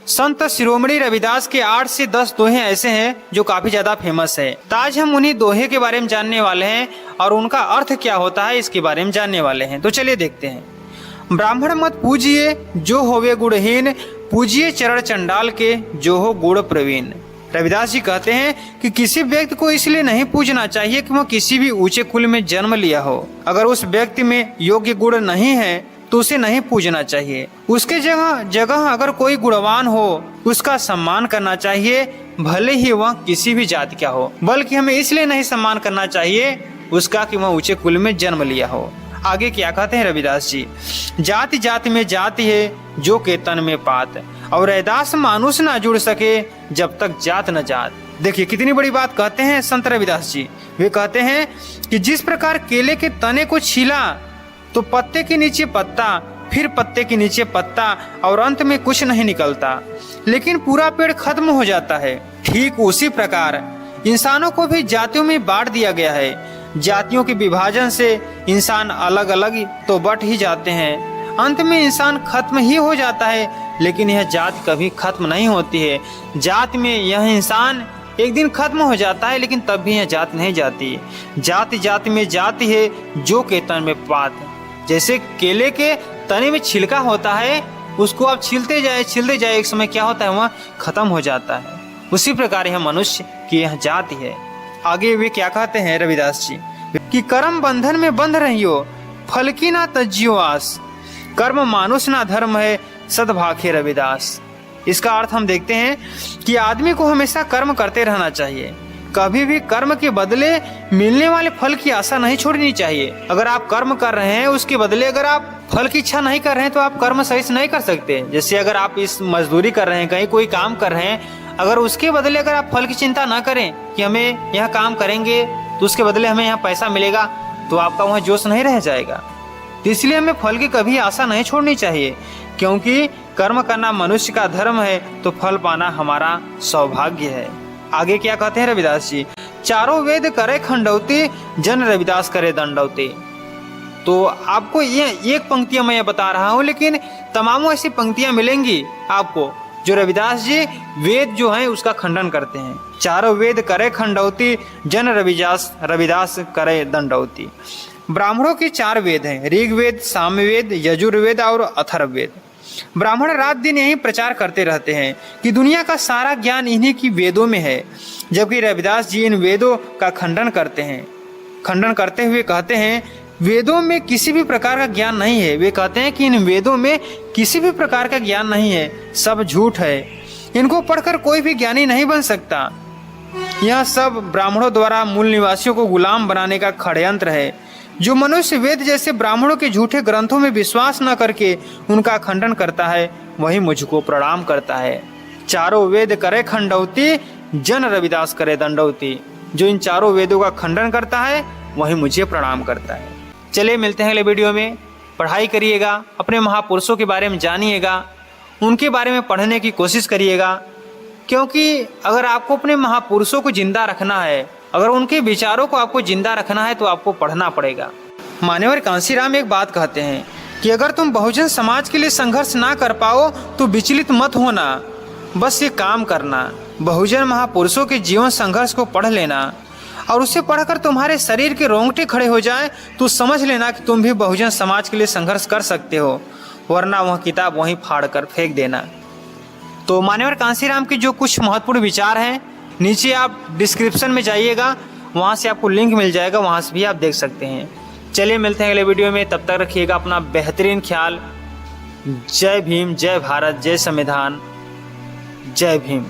संत शिरोमणि रविदास के 8 से 10 दोहे ऐसे हैं जो काफी ज्यादा फेमस है। तो आज हम उन्हीं दोहे के बारे में जानने वाले हैं और उनका अर्थ क्या होता है इसके बारे में जानने वाले हैं। तो चलिए देखते हैं। ब्राह्मण मत पूजिए जो होवे गुणहीन, पूजिए चरण चंडाल के जो हो गुण प्रवीण। रविदास जी कहते हैं कि किसी व्यक्ति को इसलिए नहीं पूजना चाहिए कि वह किसी भी ऊंचे कुल में जन्म लिया हो। अगर उस व्यक्ति में योग्य गुण नहीं है तो उसे नहीं पूजना चाहिए। उसके जगह अगर कोई गुणवान हो उसका सम्मान करना चाहिए, भले ही वह किसी भी जाति का हो। बल्कि हमें इसलिए नहीं सम्मान करना चाहिए उसका कि वह ऊंचे कुल में जन्म लिया हो। आगे क्या कहते हैं रविदास जी, जाति जाति में जाति है जो के तन में पात, और रैदास मानुष ना जुड़ सके जब तक जात न जात। देखिए कितनी बड़ी बात कहते हैं संत रविदास जी। वे कहते हैं कि जिस प्रकार केले के तने को छीला तो पत्ते के नीचे पत्ता, फिर पत्ते के नीचे पत्ता और अंत में कुछ नहीं निकलता, लेकिन पूरा पेड़ खत्म हो जाता है। ठीक उसी प्रकार इंसानों को भी जातियों में बांट दिया गया है। जातियों के विभाजन से इंसान अलग अलग तो बट ही जाते हैं, अंत में इंसान खत्म ही हो जाता है। लेकिन यह जाति कभी खत्म नहीं होती है। जाति में यह इंसान एक दिन खत्म हो जाता है, लेकिन तब भी यह जाति नहीं जाती। जाति जाति में जाति है जो के तन में पात। जैसे केले के तने में छिलका होता है, उसको आप छीलते जाए एक समय क्या होता है वह खत्म हो जाता है। उसी प्रकार यह मनुष्य की यह जाति है। आगे वे क्या कहते हैं रविदास जी कि कर्म बंधन में बंध रहियो, फल की ना तज्जियो आस, कर्म मानुष ना धर्म है सद्भाखे रविदास। इसका अर्थ हम देखते हैं कि आदमी को हमेशा कर्म करते रहना चाहिए। कभी भी कर्म के बदले मिलने वाले फल की आशा नहीं छोड़नी चाहिए। अगर आप कर्म कर रहे हैं उसके बदले अगर आप फल की इच्छा नहीं कर रहे हैं तो आप कर्म सही से नहीं कर सकते। जैसे अगर आप इस मजदूरी कर रहे हैं, कहीं कोई काम कर रहे हैं, अगर उसके बदले अगर आप फल की चिंता ना करें कि हमें यह काम करेंगे तो उसके बदले हमें यहाँ पैसा मिलेगा, तो आपका वहाँ जोश नहीं रह जाएगा। तो इसलिए हमें फल की कभी आशा नहीं छोड़नी चाहिए, क्योंकि कर्म करना मनुष्य का धर्म है तो फल पाना हमारा सौभाग्य है। आगे क्या कहते हैं रविदास जी, चारों वेद करे खंडौती, जन रविदास करे दंडौती। तो आपको ये एक पंक्तियां मैं बता रहा हूँ, लेकिन तमामों ऐसी पंक्तियां मिलेंगी आपको जो रविदास जी वेद जो है उसका खंडन करते हैं। चारों वेद करे खंडौती, जन रविदास करे दंडौती। ब्राह्मणों के 4 वेद हैं, ऋग्वेद, सामवेद, यजुर्वेद और अथर्ववेद। ब्राह्मण रात दिन यही प्रचार करते रहते हैं कि दुनिया का सारा ज्ञान इन्हीं की वेदों में है, जबकि रविदास जी इन वेदों का खंडन करते हैं। खंडन करते हुए कहते हैं वेदों में किसी भी प्रकार का ज्ञान नहीं है। वे कहते हैं कि इन वेदों में किसी भी प्रकार का ज्ञान नहीं है, सब झूठ है। इनको पढ़कर कोई भी ज्ञानी नहीं बन सकता। यह सब ब्राह्मणों द्वारा मूल निवासियों को गुलाम बनाने का षड्यंत्र है। जो मनुष्य वेद जैसे ब्राह्मणों के झूठे ग्रंथों में विश्वास न करके उनका खंडन करता है वही मुझको प्रणाम करता है। चारों वेद करे खंडौती, जन रविदास करे दंडौती। जो इन चारों वेदों का खंडन करता है वही मुझे प्रणाम करता है। चलिए मिलते हैं अगले वीडियो में। पढ़ाई करिएगा, अपने महापुरुषों के बारे में जानिएगा, उनके बारे में पढ़ने की कोशिश करिएगा, क्योंकि अगर आपको अपने महापुरुषों को जिंदा रखना है, अगर उनके विचारों को आपको जिंदा रखना है तो आपको पढ़ना पड़ेगा। मान्यवर कांशीराम एक बात कहते हैं कि अगर तुम बहुजन समाज के लिए संघर्ष ना कर पाओ तो विचलित मत होना, बस ये काम करना, बहुजन महापुरुषों के जीवन संघर्ष को पढ़ लेना, और उसे पढ़कर तुम्हारे शरीर के रोंगटे खड़े हो जाएं तो समझ लेना कि तुम भी बहुजन समाज के लिए संघर्ष कर सकते हो, वरना वह किताब वहीं फाड़ कर फेंक देना। तो मान्यवर कांशीराम के जो कुछ महत्वपूर्ण विचार हैं नीचे आप डिस्क्रिप्शन में जाइएगा, वहाँ से आपको लिंक मिल जाएगा, वहाँ से भी आप देख सकते हैं। चलिए मिलते हैं अगले वीडियो में, तब तक रखिएगा अपना बेहतरीन ख्याल। जय भीम, जय भारत, जय संविधान, जय भीम।